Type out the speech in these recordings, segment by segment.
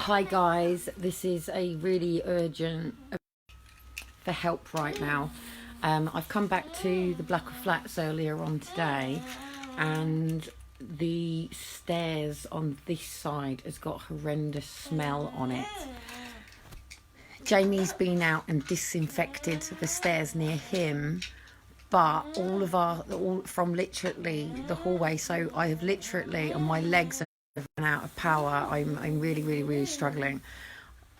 Hi guys, this is a really urgent for help right now. I've come back to the Blackwood Flats earlier on today, and the stairs on this side has got a horrendous smell on it. Jamie's been out and disinfected the stairs near him, but all from literally the hallway, so I have literally, and my legs have run out of power. I'm really struggling.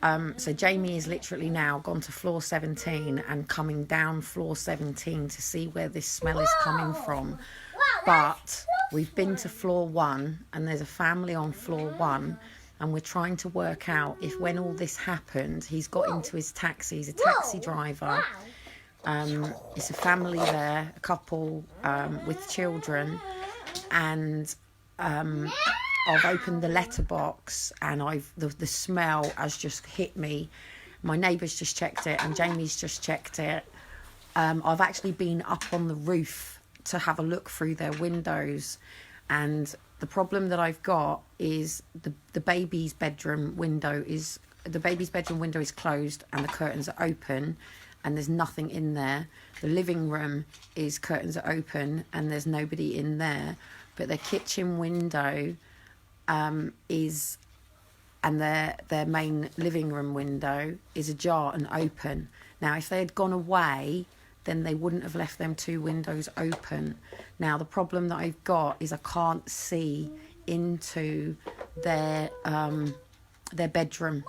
So Jamie is literally now gone to floor 17 and coming down floor 17 to see where this smell is coming from. But we've been to floor 1 and there's a family on floor 1, and we're trying to work out if when all this happened, he's got into his taxi. He's a taxi driver. It's a family there, a couple with children, and I've opened the letterbox and the smell has just hit me. My neighbour's just checked it and Jamie's just checked it. I've actually been up on the roof to have a look through their windows, and the problem that I've got is the baby's bedroom window is closed and the curtains are open and there's nothing in there. The living room is curtains are open and there's nobody in there, but their kitchen window and their main living room window is ajar and open. Now, if they had gone away, then they wouldn't have left them two windows open. Now, the problem that I've got is I can't see into their bedroom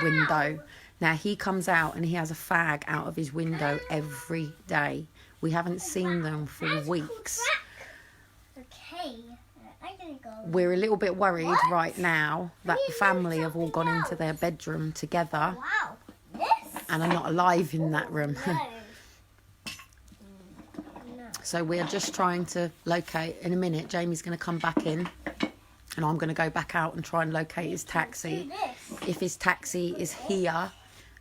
window. Now, he comes out and he has a fag out of his window every day. We haven't seen them for weeks. Okay. We're a little bit worried right now that the family have all gone into their bedroom together and are not alive in that room. So we're just trying to locate. In a minute, Jamie's going to come back in and I'm going to go back out and try and locate his taxi. If his taxi is here,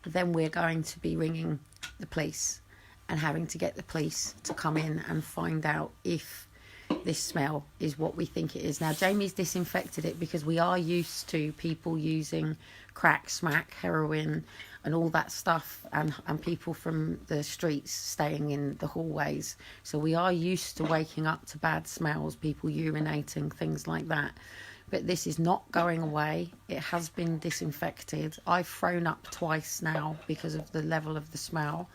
then we're going to be ringing the police and having to get the police to come in and find out if this smell is what we think it is. Now, Jamie's disinfected it because we are used to people using crack, smack, heroin and all that stuff, and people from the streets staying in the hallways. So we are used to waking up to bad smells, people urinating, things like that. But this is not going away. It has been disinfected. I've thrown up twice now because of the level of the smell.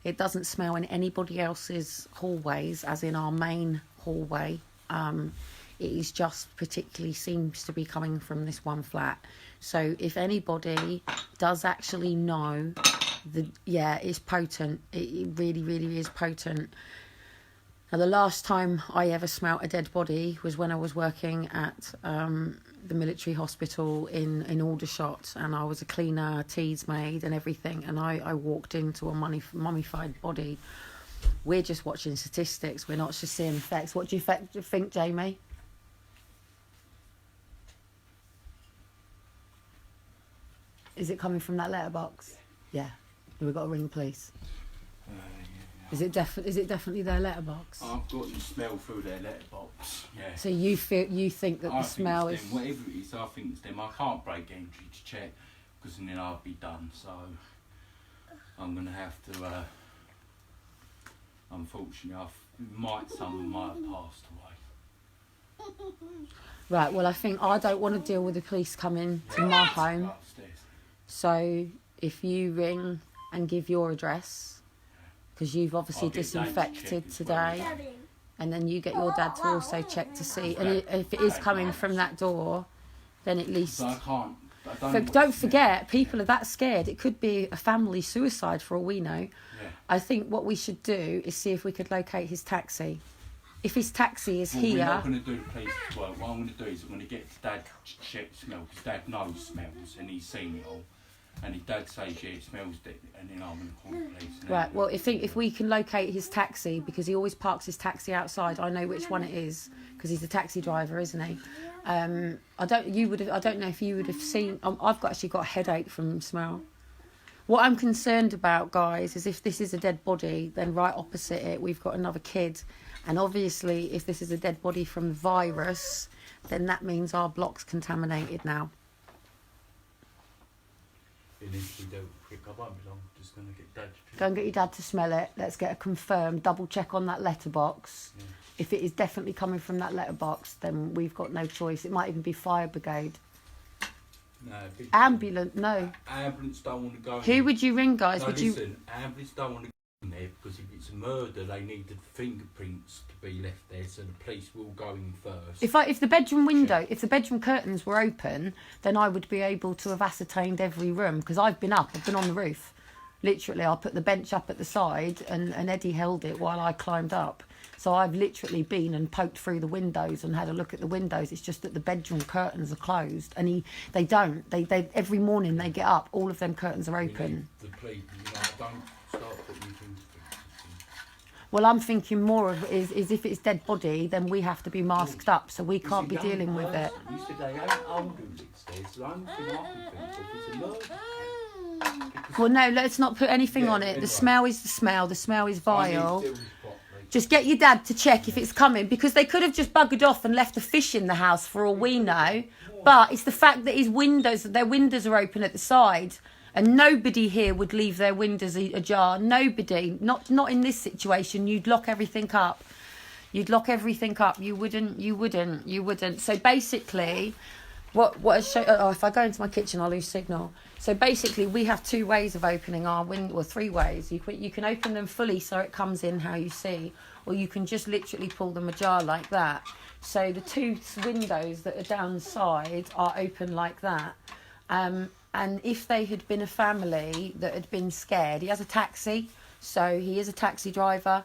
It doesn't smell in anybody else's hallways, as in our main hallway. It is just particularly seems to be coming from this one flat. So if anybody does actually know, it's potent. It really is potent. Now, the last time I ever smelt a dead body was when I was working at the military hospital in Aldershot, and I was a cleaner, teas maid and everything, and I walked into a mummified body. We're just watching statistics, we're not just seeing effects. What do you think, Jamie? Is it coming from that letterbox? Yeah. We've got to ring the police. Is it definitely their letterbox? I've got the smell through their letterbox. Yeah. So you think that the smell is them. Whatever it is, I think it's them. I can't break entry to check because then I'll be done. So I'm gonna have to. Unfortunately, someone might have passed away. Right. Well, I think I don't want to deal with the police coming to my home. Upstairs. So if you ring and give your address, because you've obviously disinfected today, and then you get your dad to also check to see, and if it is coming from that door, then at least. But I can't. Don't forget, people are that scared. It could be a family suicide for all we know. Yeah. I think what we should do is see if we could locate his taxi. If his taxi is here. We're not going to do the police work. What I'm going to do is I'm going to get Dad to check smell, because Dad knows smells and he's seen it all. And if Dad says, yeah, it smells dead, and then I'm going to call the police. Right, well, if we can locate his taxi, because he always parks his taxi outside, I know which one it is, because he's a taxi driver, isn't he? I don't know if you would have seen. I've actually got a headache from smell. What I'm concerned about, guys, is if this is a dead body, then right opposite it we've got another kid, and obviously if this is a dead body from the virus, then that means our block's contaminated now. It needs to be dealt with quick. I won't be long. Just going to get Dad to Go and get your dad to smell it. Let's get a confirmed, double check on that letterbox. Yeah. If it is definitely coming from that letterbox, then we've got no choice. It might even be fire brigade. No, Ambulance, no. Ambulance don't want to go. Who would you ring, guys? No, would listen, ambulance don't want to go in there because if it's a murder, they need the fingerprints to be left there, so the police will go in first. If the bedroom window, if the bedroom curtains were open, then I would be able to have ascertained every room because I've been up. I've been on the roof. Literally, I put the bench up at the side and Eddie held it while I climbed up. So I've literally been and poked through the windows and had a look at the windows. It's just that the bedroom curtains are closed, and they don't. They every morning they get up, all of them curtains are open. The police, I don't start putting things. Well, I'm thinking more of is if it's dead body, then we have to be masked up, so we can't be dealing with it. You said they ain't old upstairs, so the only thing I can think of is a murder. Well, no, let's not put anything on it. Anyway. The smell is the smell. The smell is I need to vile. deal with this properly. Just get your dad to check if it's coming, because they could have just buggered off and left the fish in the house for all we know. But it's the fact that their windows are open at the side, and nobody here would leave their windows ajar. Nobody, not in this situation. You'd lock everything up. You'd lock everything up. You wouldn't. So basically, if I go into my kitchen, I'll lose signal. So basically, we have two ways of opening our window, or three ways. You can open them fully so it comes in how you see, or you can just literally pull them ajar like that. So the two windows that are downside are open like that. And if they had been a family that had been scared, he has a taxi, so he is a taxi driver.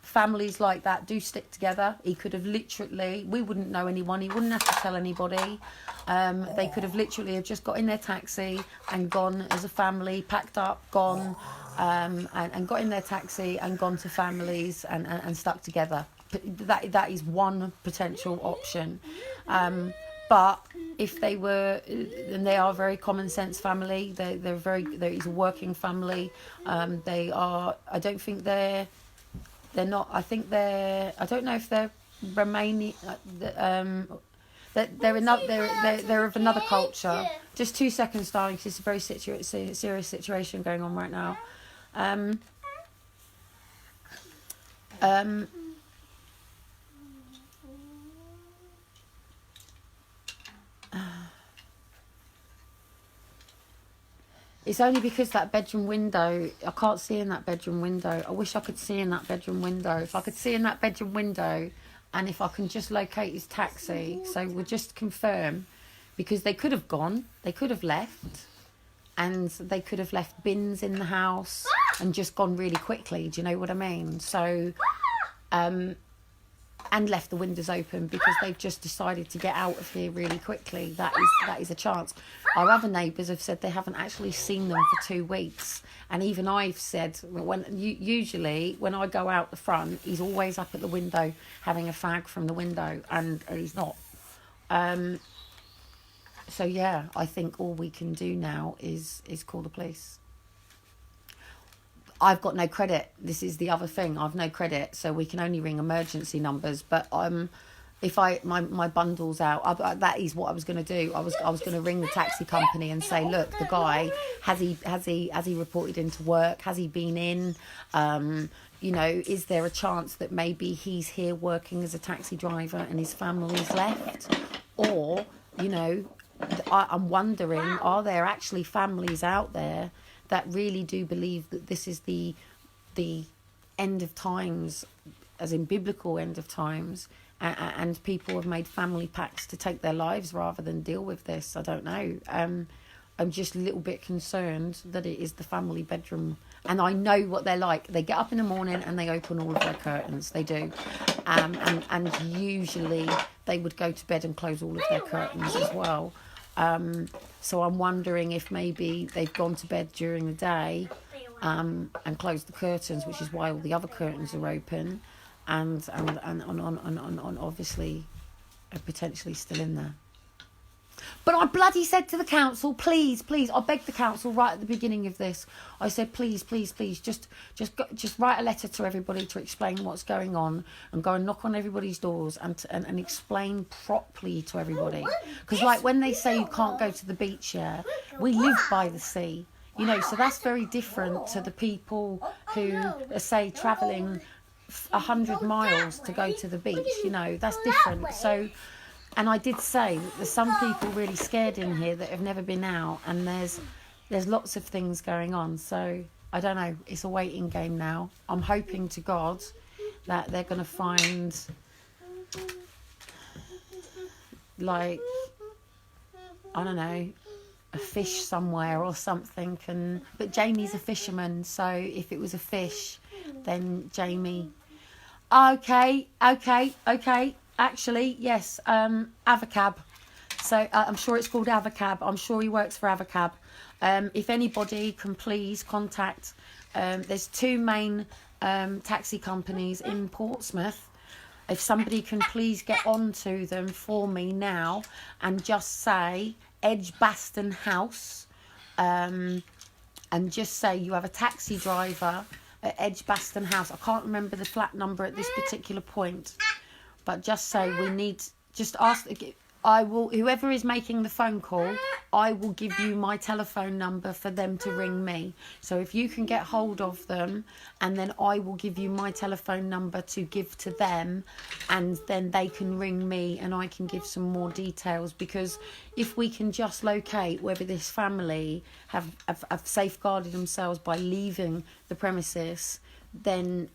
Families like that do stick together. He could have literally, we wouldn't know anyone, he wouldn't have to tell anybody. They could have literally have just got in their taxi and gone as a family, packed up, gone, and got in their taxi and gone to families and stuck together. That is one potential option. But if they were, and they are a very common sense family, he's a working family. They are, I don't think they're not, I think I don't know if they're Romanian, they're of another culture. Just 2 seconds, darling, because it's a very serious situation going on right now. It's only because that bedroom window, I can't see in that bedroom window. I wish I could see in that bedroom window. If I could see in that bedroom window, and if I can just locate his taxi, so we'll just confirm, because they could have gone, they could have left, and they could have left bins in the house and just gone really quickly. Do you know what I mean? So, and left the windows open because they've just decided to get out of here really quickly. That is a chance. Our other neighbours have said they haven't actually seen them for 2 weeks, and even I've said usually when I go out the front, he's always up at the window having a fag from the window, and he's not. So yeah, I think all we can do now is call the police. I've got no credit. This is the other thing. I've no credit, so we can only ring emergency numbers. But if my bundle's out, that is what I was going to do. I was going to ring the taxi company and say, look, the guy has he reported into work? Has he been in? Is there a chance that maybe he's here working as a taxi driver and his family's left? Or I'm wondering, are there actually families out there that really do believe that this is the end of times, as in biblical end of times, and people have made family pacts to take their lives rather than deal with this? I don't know. I'm just a little bit concerned that it is the family bedroom. And I know what they're like. They get up in the morning and they open all of their curtains. They do. And usually they would go to bed and close all of their curtains as well. So I'm wondering if maybe they've gone to bed during the day and closed the curtains, which is why all the other curtains are open, and obviously are potentially still in there. But I bloody said to the council, please, I begged the council right at the beginning of this. I said, please, just write a letter to everybody to explain what's going on, and go and knock on everybody's doors and explain properly to everybody. Because like when they say you can't go to the beach, yeah, we live by the sea, you know, so that's very different to the people who are, say, travelling 100 miles to go to the beach, you know, that's different. So, and I did say that there's some people really scared in here that have never been out, and there's lots of things going on. So I don't know, it's a waiting game now. I'm hoping to God that they're going to find, like, I don't know, a fish somewhere or something. But Jamie's a fisherman, so if it was a fish, then Jamie... Okay. Actually, yes, Avocab. So I'm sure it's called Avocab. I'm sure he works for Avocab. If anybody can please contact... there's 2 main taxi companies in Portsmouth. If somebody can please get onto them for me now and just say Edgbaston House, and just say you have a taxi driver at Edgbaston House. I can't remember the flat number at this particular point, but just say we need, just ask, I will, whoever is making the phone call, I will give you my telephone number for them to ring me. So if you can get hold of them, and then I will give you my telephone number to give to them, and then they can ring me and I can give some more details. Because if we can just locate whether this family have safeguarded themselves by leaving the premises, then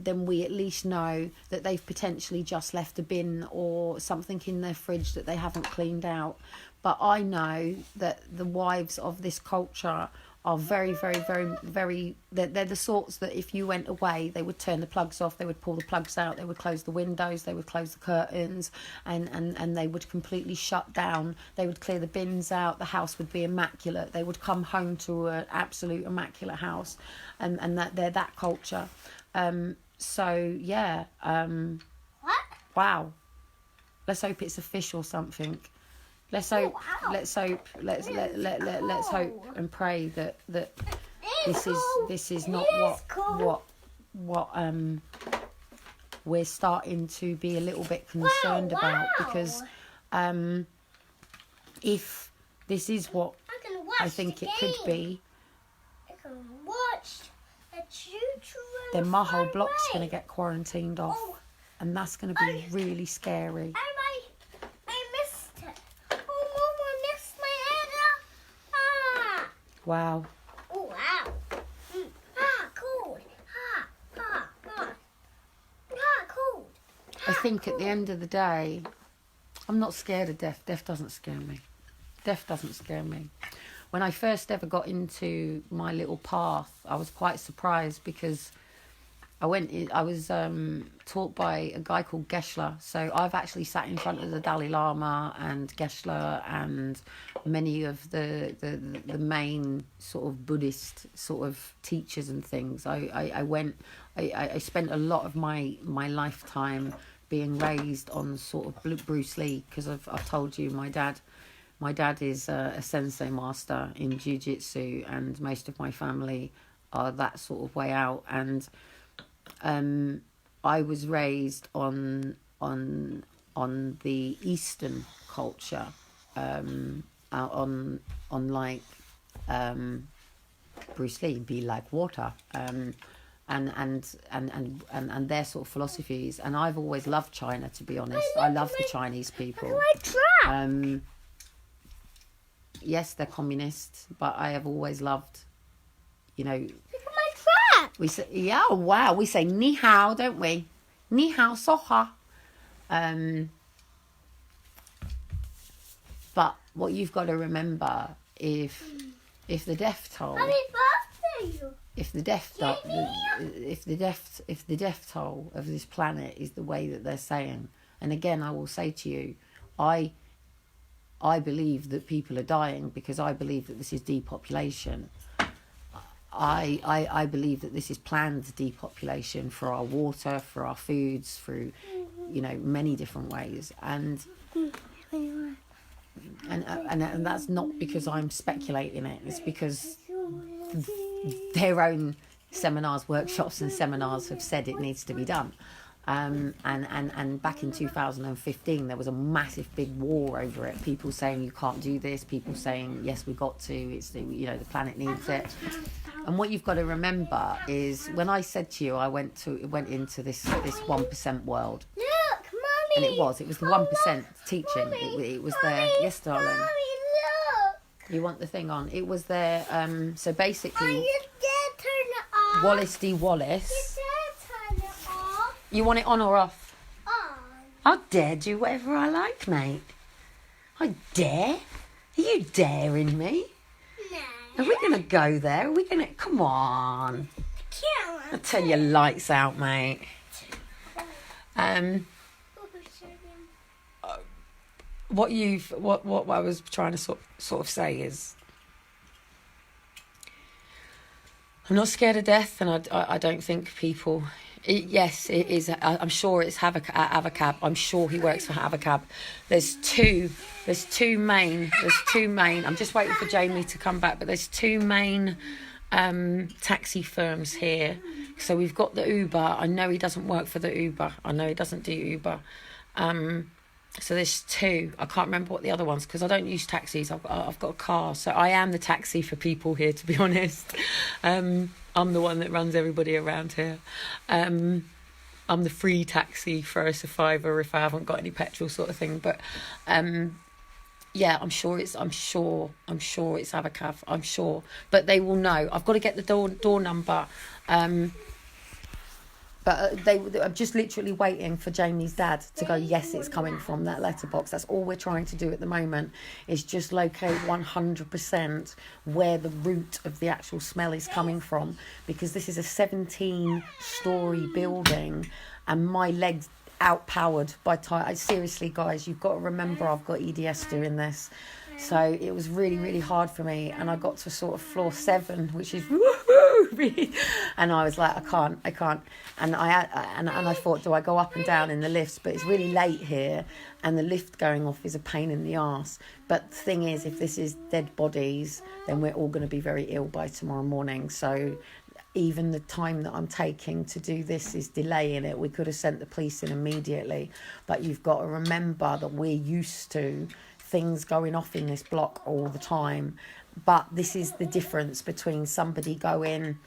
we at least know that they've potentially just left a bin or something in their fridge that they haven't cleaned out. But I know that the wives of this culture are very, very, very, very... They're the sorts that if you went away, they would turn the plugs off, they would pull the plugs out, they would close the windows, they would close the curtains, and they would completely shut down. They would clear the bins out, the house would be immaculate. They would come home to an absolute immaculate house, and that they're that culture. So, yeah. What? Wow. Let's hope it's a fish or something. Let's hope. Let's hope and pray that this is not what we're starting to be a little bit concerned about, because if this is what I think it could be, I can watch the choo-choo. then my whole block's going to get quarantined off, and that's going to be really scary. Wow. Oh, wow. Cold. Cold. I think at the end of the day, I'm not scared of death. Death doesn't scare me. Death doesn't scare me. When I first ever got into my little path, I was quite surprised, because I was taught by a guy called Geshe. So I've actually sat in front of the Dalai Lama and Geshe and many of the main sort of Buddhist sort of teachers and things. I spent a lot of my lifetime being raised on sort of Bruce Lee, because I've told you my dad is a sensei master in jiu-jitsu, and most of my family are that sort of way out. And I was raised on the Eastern culture, on like Bruce Lee, be like water, and their sort of philosophies. And I've always loved China, to be honest. I love the Chinese people. Yes, they're communist, but I have always loved, you know. We say, yeah, wow, we say ni hao, don't we? Ni hao soha. But what you've got to remember, if the death toll, if the death toll of this planet is the way that they're saying, and again, I will say to you, I believe that people are dying because I believe that this is depopulation. I believe that this is planned depopulation for our water, for our foods, through, you know, many different ways. And and that's not because I'm speculating it. It's because their own seminars, workshops and seminars have said it needs to be done. And back in 2015 there was a massive big war over it, people saying you can't do this, people saying yes we got to, it's the planet needs it. And what you've got to remember is when I said to you I went into this 1% world, Look, Mummy. and it was the 1% teaching. It was there. Yes, darling. Mummy, look. You want the thing on? It was there. So basically, You did turn it off. Wallace D. You Wallace. did turn it off. You want it on or off? On. I dare do whatever I like, mate. I dare. Are you daring me? No. Are we going to go there? Are we going to... Come on. Can't. I'll turn your lights out, mate. What I was trying to sort of say is, I'm not scared of death, and I don't think people... Yes, it is. I'm sure it's Avocab. I'm sure he works for Avocab. There's two main. I'm just waiting for Jamie to come back, but there's two main taxi firms here. So we've got the Uber. I know he doesn't work for the Uber. I know he doesn't do Uber. So there's two. I can't remember what the other one's because I don't use taxis. I've got a car, so I am the taxi for people here. To be honest, I'm the one that runs everybody around here. I'm the free taxi for a $5 if I haven't got any petrol, sort of thing. But yeah, I'm sure it's Avocab. I'm sure, but they will know. I've got to get the door number. But I'm just literally waiting for Jamie's dad to go, yes, it's coming from that letterbox. That's all we're trying to do at the moment, is just locate 100% where the root of the actual smell is coming from. Because this is a 17-storey building and my legs outpowered by time. Seriously, guys, you've got to remember I've got EDS doing this. So it was really, really hard for me. And I got to sort of floor 7, which is woohoo! And I was like, I can't. And I thought, do I go up and down in the lifts? But it's really late here, and the lift going off is a pain in the arse. But the thing is, if this is dead bodies, then we're all going to be very ill by tomorrow morning. So even the time that I'm taking to do this is delaying it. We could have sent the police in immediately. But you've got to remember that we're used to things going off in this block all the time. But this is the difference between somebody going,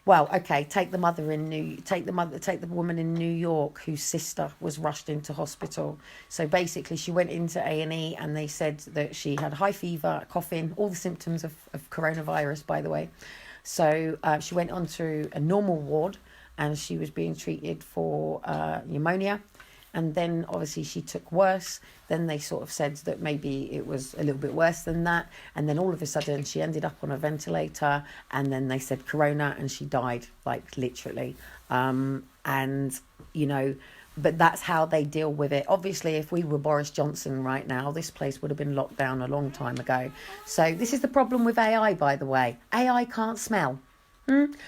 well, okay, take the woman in New York whose sister was rushed into hospital. So basically she went into A&E and they said that she had high fever, coughing, all the symptoms of coronavirus, by the way. So she went on to a normal ward and she was being treated for pneumonia. And then obviously she took worse. Then they sort of said that maybe it was a little bit worse than that. And then all of a sudden she ended up on a ventilator. And then they said corona and she died, like literally. And, you know, but that's how they deal with it. Obviously, if we were Boris Johnson right now, this place would have been locked down a long time ago. So this is the problem with AI, by the way. AI can't smell.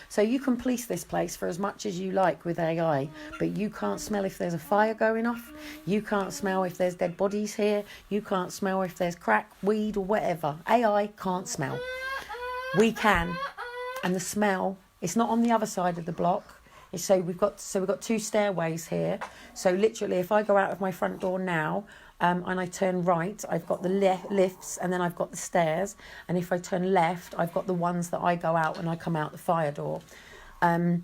So you can police this place for as much as you like with AI, but you can't smell if there's a fire going off. You can't smell if there's dead bodies here. You can't smell if there's crack, weed or whatever. AI can't smell. We can. And the smell, it's not on the other side of the block. So we've got 2 stairways here. So literally if I go out of my front door now, and I turn right, I've got the lifts and then I've got the stairs. And if I turn left, I've got the ones that I go out when I come out the fire door. The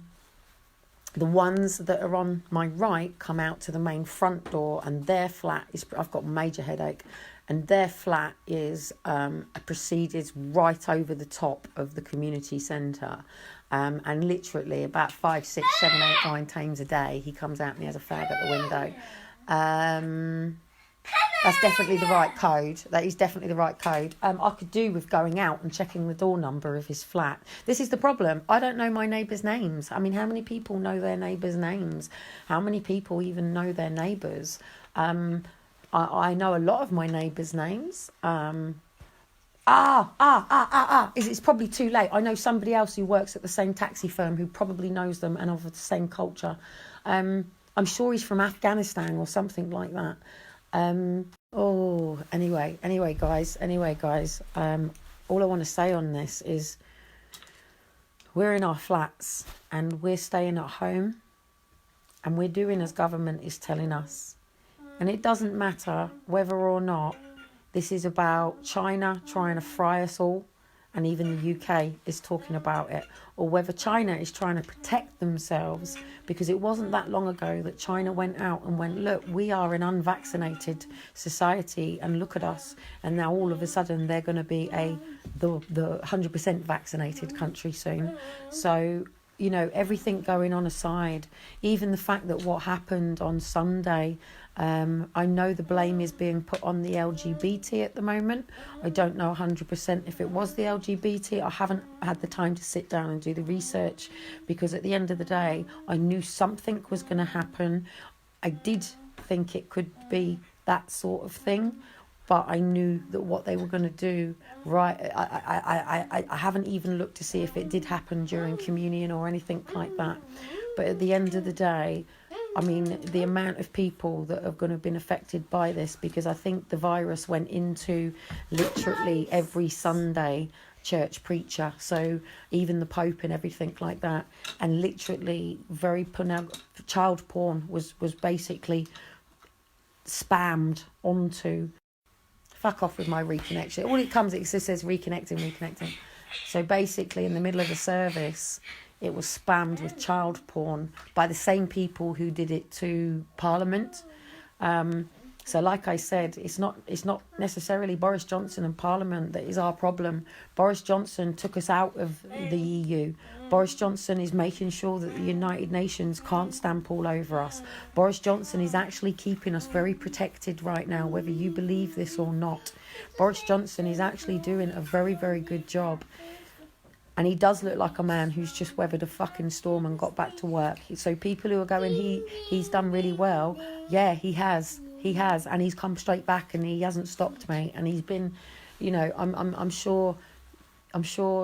ones that are on my right come out to the main front door, and their flat is, I've got a major headache, and their flat is proceeded right over the top of the community centre. And literally about 5, 6, 7, 8, 9 times a day, he comes out and he has a fag at the window. That's definitely the right code. That is definitely the right code. I could do with going out and checking the door number of his flat. This is the problem. I don't know my neighbours' names. I mean, how many people know their neighbours' names? How many people even know their neighbours? I know a lot of my neighbours' names. It's probably too late. I know somebody else who works at the same taxi firm who probably knows them and of the same culture. I'm sure he's from Afghanistan or something like that. Oh, anyway, guys. All I want to say on this is we're in our flats and we're staying at home and we're doing as government is telling us. And it doesn't matter whether or not this is about China trying to fry us all, and even the UK is talking about it, or whether China is trying to protect themselves, because it wasn't that long ago that China went out and went, look, we are an unvaccinated society and look at us, and now all of a sudden they're going to be the 100% vaccinated country soon. So, you know, everything going on aside, even the fact that what happened on Sunday, I know the blame is being put on the LGBT at the moment. I don't know 100% if it was the LGBT. I haven't had the time to sit down and do the research, because at the end of the day, I knew something was going to happen. I did think it could be that sort of thing, but I knew that what they were going to do, right, I haven't even looked to see if it did happen during communion or anything like that. But at the end of the day, I mean, the amount of people that are going to have been affected by this, because I think the virus went into literally every Sunday church preacher, so even the Pope and everything like that, and literally child porn was basically spammed onto. Fuck off with my reconnection. All it just says reconnecting. So basically in the middle of the service, it was spammed with child porn by the same people who did it to Parliament. So like I said, it's not necessarily Boris Johnson and Parliament that is our problem. Boris Johnson took us out of the EU. Boris Johnson is making sure that the United Nations can't stamp all over us. Boris Johnson is actually keeping us very protected right now, whether you believe this or not. Boris Johnson is actually doing a very, very good job. And he does look like a man who's just weathered a fucking storm and got back to work. So people who are going, he's done really well. Yeah, he has. And he's come straight back and he hasn't stopped, mate. And he's been, you know, I'm sure,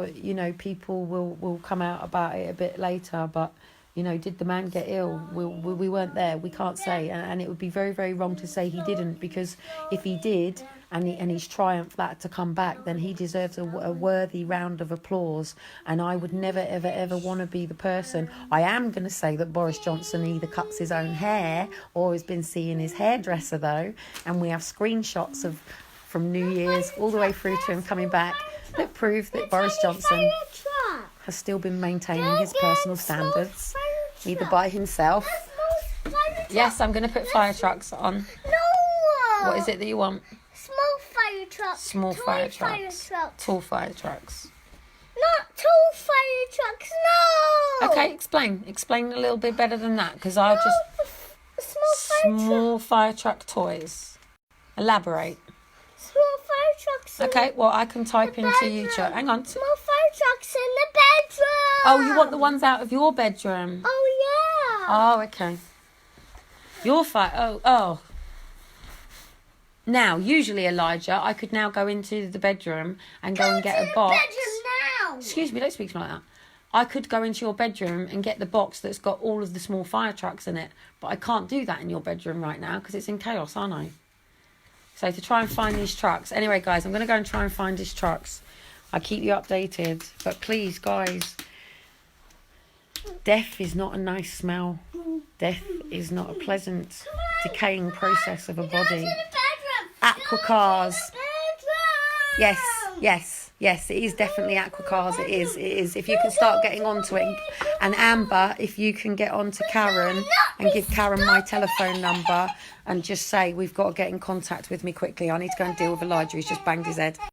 you know, people will come out about it a bit later. But, you know, did the man get ill? We weren't there. We can't say. And it would be very, very wrong to say he didn't, because if he did, and he's triumphed that to come back, then he deserves a worthy round of applause. And I would never, ever, ever want to be the person. I am going to say that Boris Johnson either cuts his own hair or has been seeing his hairdresser, though. And we have screenshots from New Year's all the way through to him coming back that prove that Boris Johnson has still been maintaining his personal standards, either by himself. Yes, I'm going to put fire trucks on. No! What is it that you want? Small fire trucks. Tall fire trucks. Not tall fire trucks, no! Okay, explain a little bit better than that, because I just... Small fire truck toys. Elaborate. Small fire trucks. Okay, well, I can type into YouTube. Hang on. Small fire trucks in the bedroom. Oh, you want the ones out of your bedroom? Oh, yeah. Oh, okay. Your fire... Oh. Now, usually, Elijah, I could now go into the bedroom and go and get a box. Bedroom now. Excuse me, don't speak to me like that. I could go into your bedroom and get the box that's got all of the small fire trucks in it, but I can't do that in your bedroom right now because it's in chaos, aren't I? So to try and find these trucks. Anyway, guys, I'm going to go and try and find these trucks. I'll keep you updated. But please, guys, death is not a nice smell. Death is not a pleasant decaying process of a body. Aqua cars. Yes, it is definitely aqua cars. It is. If you can start getting onto it. And Amber, if you can get on to Karen and give Karen my telephone number and just say, we've got to get in contact with me quickly. I need to go and deal with Elijah. He's just banged his head.